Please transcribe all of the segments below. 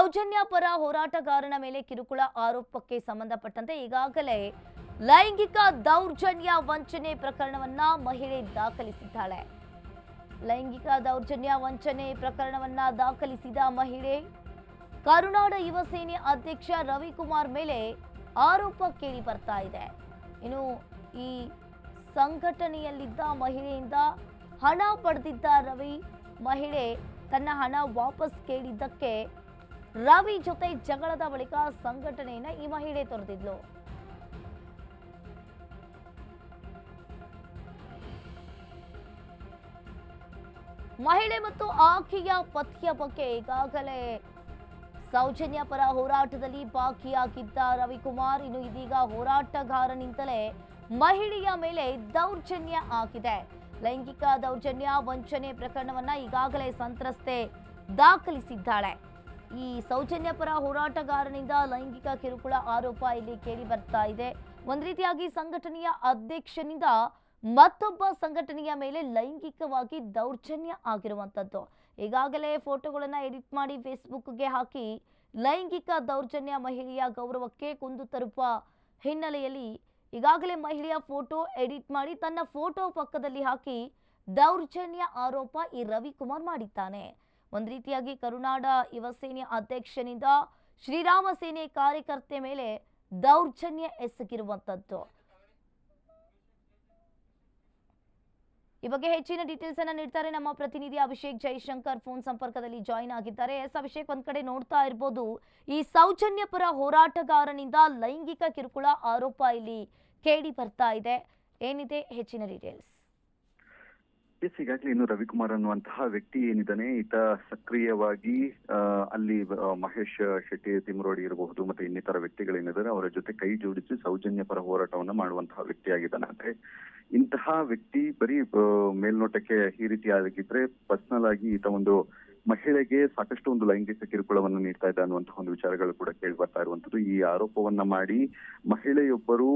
ಸೌಜನ್ಯ ಪರ ಹೋರಾಟಗಾರನ ಮೇಲೆ ಕಿರುಕುಳ ಆರೋಪಕ್ಕೆ ಸಂಬಂಧಪಟ್ಟಂತೆ ಈಗಾಗಲೇ ಲೈಂಗಿಕ ದೌರ್ಜನ್ಯ ವಂಚನೆ ಪ್ರಕರಣವನ್ನ ಮಹಿಳೆ ದಾಖಲಿಸಿದ್ದಾಳೆ. ಲೈಂಗಿಕ ದೌರ್ಜನ್ಯ ವಂಚನೆ ಪ್ರಕರಣವನ್ನ ದಾಖಲಿಸಿದ ಮಹಿಳೆ ಕರುನಾಡ ಯುವ ಸೇನೆ ಅಧ್ಯಕ್ಷ ರವಿಕುಮಾರ್ ಮೇಲೆ ಆರೋಪ ಕೇಳಿ ಬರ್ತಾ ಇದೆ. ಇನ್ನು ಈ ಸಂಘಟನೆಯಲ್ಲಿದ್ದ ಮಹಿಳೆಯಿಂದ ಹಣ ಪಡೆದಿದ್ದ ರವಿ ಮಹಿಳೆ ತನ್ನ ಹಣ ವಾಪಸ್ ಕೇಳಿದ್ದಕ್ಕೆ ರವಿ ಜೊತೆ ಜಗಳದ ಬಳಿಕ ಸಂಘಟನೆಯನ್ನ ಈ ಮಹಿಳೆ ತೊರೆದಿದ್ಲು. ಮಹಿಳೆ ಮತ್ತು ಆಕೆಯ ಪತಿಯ ಬಗ್ಗೆ ಈಗಾಗಲೇ ಸೌಜನ್ಯ ಪರ ಹೋರಾಟದಲ್ಲಿ ಭಾಗಿಯಾಗಿದ್ದ ರವಿಕುಮಾರ್ ಇನ್ನು ಇದೀಗ ಹೋರಾಟಗಾರನಿಂದಲೇ ಮಹಿಳೆಯ ಮೇಲೆ ದೌರ್ಜನ್ಯ ಆಗಿದೆ. ಲೈಂಗಿಕ ದೌರ್ಜನ್ಯ ವಂಚನೆ ಪ್ರಕರಣವನ್ನ ಈಗಾಗಲೇ ಸಂತ್ರಸ್ತೆ ದಾಖಲಿಸಿದ್ದಾಳೆ. ಈ ಸೌಜನ್ಯ ಪರ ಹೋರಾಟಗಾರನಿಂದ ಲೈಂಗಿಕ ಕಿರುಕುಳ ಆರೋಪ ಇಲ್ಲಿ ಕೇಳಿ ಬರ್ತಾ ಇದೆ. ಒಂದ್ ರೀತಿಯಾಗಿ ಸಂಘಟನೆಯ ಅಧ್ಯಕ್ಷನಿಂದ ಮತ್ತೊಬ್ಬ ಸಂಘಟನೆಯ ಮೇಲೆ ಲೈಂಗಿಕವಾಗಿ ದೌರ್ಜನ್ಯ ಆಗಿರುವಂತದ್ದು. ಈಗಾಗಲೇ ಫೋಟೋಗಳನ್ನ ಎಡಿಟ್ ಮಾಡಿ ಫೇಸ್ಬುಕ್ಗೆ ಹಾಕಿ ಲೈಂಗಿಕ ದೌರ್ಜನ್ಯ ಮಹಿಳೆಯ ಗೌರವಕ್ಕೆ ಕುಂದು ತರುವ ಹಿನ್ನೆಲೆಯಲ್ಲಿ ಈಗಾಗಲೇ ಮಹಿಳೆಯ ಫೋಟೋ ಎಡಿಟ್ ಮಾಡಿ ತನ್ನ ಫೋಟೋ ಪಕ್ಕದಲ್ಲಿ ಹಾಕಿ ದೌರ್ಜನ್ಯ ಆರೋಪ ಈ ರವಿಕುಮಾರ್ ಮಾಡಿದ್ದಾನೆ. ಒಂದ್ ರೀತಿಯಾಗಿ ಕರುನಾಡ ಯುವ ಸೇನೆ ಅಧ್ಯಕ್ಷನಿಂದ ಶ್ರೀರಾಮ ಸೇನೆ ಕಾರ್ಯಕರ್ತೆ ಮೇಲೆ ದೌರ್ಜನ್ಯ ಎಸಗಿರುವಂತದ್ದು. ಈ ಬಗ್ಗೆ ಹೆಚ್ಚಿನ ಡೀಟೇಲ್ಸ್ ಅನ್ನ ನೀಡ್ತಾರೆ ನಮ್ಮ ಪ್ರತಿನಿಧಿ ಅಭಿಷೇಕ್ ಜೈಶಂಕರ್ ಫೋನ್ ಸಂಪರ್ಕದಲ್ಲಿ ಜಾಯಿನ್ ಆಗಿದ್ದಾರೆ. ಅಭಿಷೇಕ್, ಒಂದ್ ಕಡೆ ನೋಡ್ತಾ ಇರಬಹುದು ಈ ಸೌಜನ್ಯ ಪರ ಹೋರಾಟಗಾರನಿಂದ ಲೈಂಗಿಕ ಕಿರುಕುಳ ಆರೋಪ ಇಲ್ಲಿ ಕೇಳಿ ಬರ್ತಾ ಇದೆ. ಏನಿದೆ ಹೆಚ್ಚಿನ ಡೀಟೇಲ್ಸ್? ಈಗಾಗಲೇ ಇನ್ನು ರವಿಕುಮಾರ್ ಅನ್ನುವಂತಹ ವ್ಯಕ್ತಿ ಏನಿದ್ದಾನೆ ಈತ ಸಕ್ರಿಯವಾಗಿ ಅಲ್ಲಿ ಮಹೇಶ್ ಶೆಟ್ಟಿ ತಿಮ್ರೋಡಿ ಇರಬಹುದು ಮತ್ತೆ ಇನ್ನಿತರ ವ್ಯಕ್ತಿಗಳೇನಿದ್ದಾರೆ ಅವರ ಜೊತೆ ಕೈ ಜೋಡಿಸಿ ಸೌಜನ್ಯ ಪರ ಹೋರಾಟವನ್ನ ಮಾಡುವಂತಹ ವ್ಯಕ್ತಿಯಾಗಿದ್ದಾನೆ. ಅಂದ್ರೆ ಇಂತಹ ವ್ಯಕ್ತಿ ಬರೀ ಮೇಲ್ನೋಟಕ್ಕೆ ಈ ರೀತಿ ಆಗಿದ್ರೆ ಪರ್ಸನಲ್ ಆಗಿ ಈತ ಒಂದು ಮಹಿಳೆಗೆ ಸಾಕಷ್ಟು ಒಂದು ಲೈಂಗಿಕ ಕಿರುಕುಳವನ್ನು ನೀಡ್ತಾ ಇದ್ದ ಅನ್ನುವಂತಹ ಒಂದು ವಿಚಾರಗಳು ಕೂಡ ಕೇಳಿ ಬರ್ತಾ ಇರುವಂತದ್ದು. ಈ ಆರೋಪವನ್ನ ಮಾಡಿ ಮಹಿಳೆಯೊಬ್ಬರು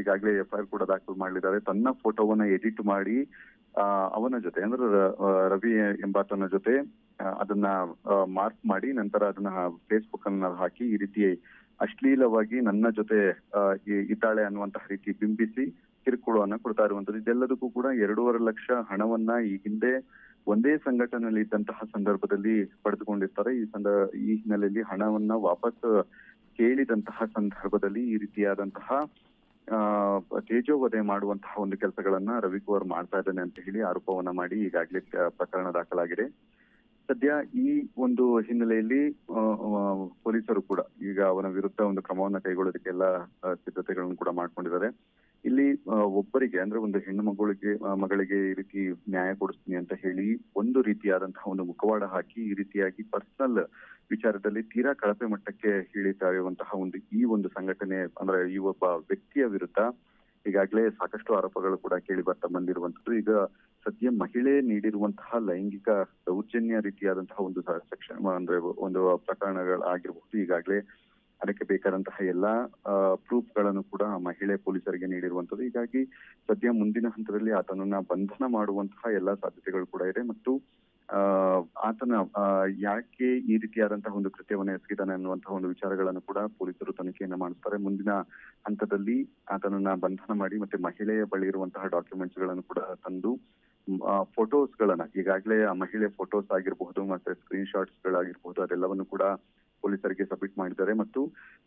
ಈಗಾಗಲೇ FIR ಕೂಡ ದಾಖಲು ಮಾಡಲಿದ್ದಾರೆ. ತನ್ನ ಫೋಟೋವನ್ನ ಎಡಿಟ್ ಮಾಡಿ ಅವನ ಜೊತೆ ಅಂದ್ರೆ ರವಿ ಎಂಬಾತನ ಜೊತೆ ಅದನ್ನ ಮಾರ್ಕ್ ಮಾಡಿ ನಂತರ ಅದನ್ನ ಫೇಸ್ಬುಕ್ ಅನ್ನ ಹಾಕಿ ಈ ರೀತಿ ಅಶ್ಲೀಲವಾಗಿ ನನ್ನ ಜೊತೆ ಇದ್ದಾಳೆ ಅನ್ನುವಂತಹ ರೀತಿ ಬಿಂಬಿಸಿ ಕಿರುಕುಳವನ್ನ ಕೊಡ್ತಾ ಇರುವಂತದ್ದು. ಇದೆಲ್ಲದಕ್ಕೂ ಕೂಡ 2.5 ಲಕ್ಷ ಹಣವನ್ನ ಈ ಹಿಂದೆ ಒಂದೇ ಸಂಘಟನೆಯಲ್ಲಿ ಇದ್ದಂತಹ ಸಂದರ್ಭದಲ್ಲಿ ಪಡೆದುಕೊಂಡಿರ್ತಾರೆ. ಈ ಹಿನ್ನೆಲೆಯಲ್ಲಿ ಹಣವನ್ನ ವಾಪಸ್ ಕೇಳಿದಂತಹ ಸಂದರ್ಭದಲ್ಲಿ ಈ ರೀತಿಯಾದಂತಹ ತೇಜೋವಧೆ ಮಾಡುವಂತಹ ಒಂದು ಕೆಲಸಗಳನ್ನ ರವಿಕುಮಾರ್ ಮಾಡ್ತಾ ಇದ್ದಾನೆ ಅಂತ ಹೇಳಿ ಆರೋಪವನ್ನ ಮಾಡಿ ಈಗಾಗಲೇ ಪ್ರಕರಣ ದಾಖಲಾಗಿದೆ. ಸದ್ಯ ಈ ಒಂದು ಹಿನ್ನೆಲೆಯಲ್ಲಿ ಪೊಲೀಸರು ಕೂಡ ಈಗ ಅವನ ವಿರುದ್ಧ ಒಂದು ಕ್ರಮವನ್ನ ಕೈಗೊಳ್ಳೋದಕ್ಕೆಲ್ಲ ಸಿದ್ಧತೆಗಳನ್ನು ಕೂಡ ಮಾಡ್ಕೊಂಡಿದ್ದಾರೆ. ಇಲ್ಲಿ ಒಬ್ಬರಿಗೆ ಅಂದ್ರೆ ಒಂದು ಹೆಣ್ಣು ಮಗಳಿಗೆ ಈ ರೀತಿ ನ್ಯಾಯ ಕೊಡಿಸ್ತೀನಿ ಅಂತ ಹೇಳಿ ಒಂದು ರೀತಿಯಾದಂತಹ ಒಂದು ಮುಖವಾಡ ಹಾಕಿ ಈ ರೀತಿಯಾಗಿ ಪರ್ಸನಲ್ ವಿಚಾರದಲ್ಲಿ ತೀರಾ ಕಳಪೆ ಮಟ್ಟಕ್ಕೆ ಇಳಿತಾ ಇರುವಂತಹ ಈ ಒಂದು ಸಂಘಟನೆ ಅಂದ್ರೆ ಈ ಒಬ್ಬ ವ್ಯಕ್ತಿಯ ವಿರುದ್ಧ ಈಗಾಗಲೇ ಸಾಕಷ್ಟು ಆರೋಪಗಳು ಕೂಡ ಕೇಳಿ ಬರ್ತಾ ಬಂದಿರುವಂತದ್ದು. ಈಗ ಸದ್ಯ ಮಹಿಳೆ ನೀಡಿರುವಂತಹ ಲೈಂಗಿಕ ದೌರ್ಜನ್ಯ ರೀತಿಯಾದಂತಹ ಒಂದು ಸೆಕ್ಷನ್ ಅಂದ್ರೆ ಒಂದು ಪ್ರಕರಣಗಳಾಗಿರಬಹುದು. ಈಗಾಗಲೇ ಅದಕ್ಕೆ ಬೇಕಾದಂತಹ ಎಲ್ಲಾ ಪ್ರೂಫ್ ಗಳನ್ನು ಕೂಡ ಮಹಿಳೆ ಪೊಲೀಸರಿಗೆ ನೀಡಿರುವಂತದ್ದು. ಹೀಗಾಗಿ ಸದ್ಯ ಮುಂದಿನ ಹಂತದಲ್ಲಿ ಆತನನ್ನ ಬಂಧನ ಮಾಡುವಂತಹ ಎಲ್ಲಾ ಸಾಧ್ಯತೆಗಳು ಕೂಡ ಇದೆ ಮತ್ತು ಆತನ ಯಾಕೆ ಈ ರೀತಿಯಾದಂತಹ ಒಂದು ಕೃತ್ಯವನ್ನು ಎಸಗಿದಾನೆ ಅನ್ನುವಂತಹ ಒಂದು ವಿಚಾರಗಳನ್ನು ಕೂಡ ಪೊಲೀಸರು ತನಿಖೆಯನ್ನ ಮಾಡಿಸ್ತಾರೆ. ಮುಂದಿನ ಹಂತದಲ್ಲಿ ಆತನನ್ನ ಬಂಧನ ಮಾಡಿ ಮತ್ತೆ ಮಹಿಳೆಯ ಬಳಿ ಇರುವಂತಹ ಡಾಕ್ಯುಮೆಂಟ್ಸ್ ಗಳನ್ನು ಕೂಡ ತಂದು ಫೋಟೋಸ್ ಗಳನ್ನ ಈಗಾಗಲೇ ಆ ಮಹಿಳೆ ಫೋಟೋಸ್ ಆಗಿರಬಹುದು ಮತ್ತೆ ಸ್ಕ್ರೀನ್ ಶಾಟ್ಸ್ ಗಳಾಗಿರ್ಬಹುದು ಅದೆಲ್ಲವನ್ನು ಕೂಡ ಪೊಲೀಸರಿಗೆ ಸಬ್ಮಿಟ್ ಮಾಡಿದ್ದಾರೆ ಮತ್ತು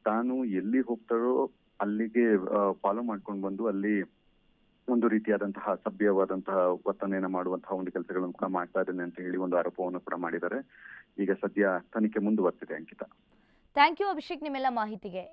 ತಾನು ಎಲ್ಲಿ ಹೋಗ್ತಾರೋ ಅಲ್ಲಿಗೆ ಫಾಲೋ ಮಾಡ್ಕೊಂಡು ಬಂದು ಅಲ್ಲಿ ಒಂದು ರೀತಿಯಾದಂತಹ ಅಸಭ್ಯವಾದಂತಹ ವರ್ತನೆಯನ್ನ ಮಾಡುವಂತಹ ಒಂದು ಕೆಲಸಗಳನ್ನು ಕೂಡ ಮಾಡ್ತಾ ಇದ್ದೇನೆ ಅಂತ ಹೇಳಿ ಒಂದು ಆರೋಪವನ್ನು ಕೂಡ ಮಾಡಿದ್ದಾರೆ. ಈಗ ಸದ್ಯ ತನಿಖೆ ಮುಂದುವರೆದಿದೆ. ಅಂಕಿತಾ, ಥ್ಯಾಂಕ್ ಯು ಅಭಿಷೇಕ್ ನಿಮ್ಮೆಲ್ಲ ಮಾಹಿತಿಗೆ.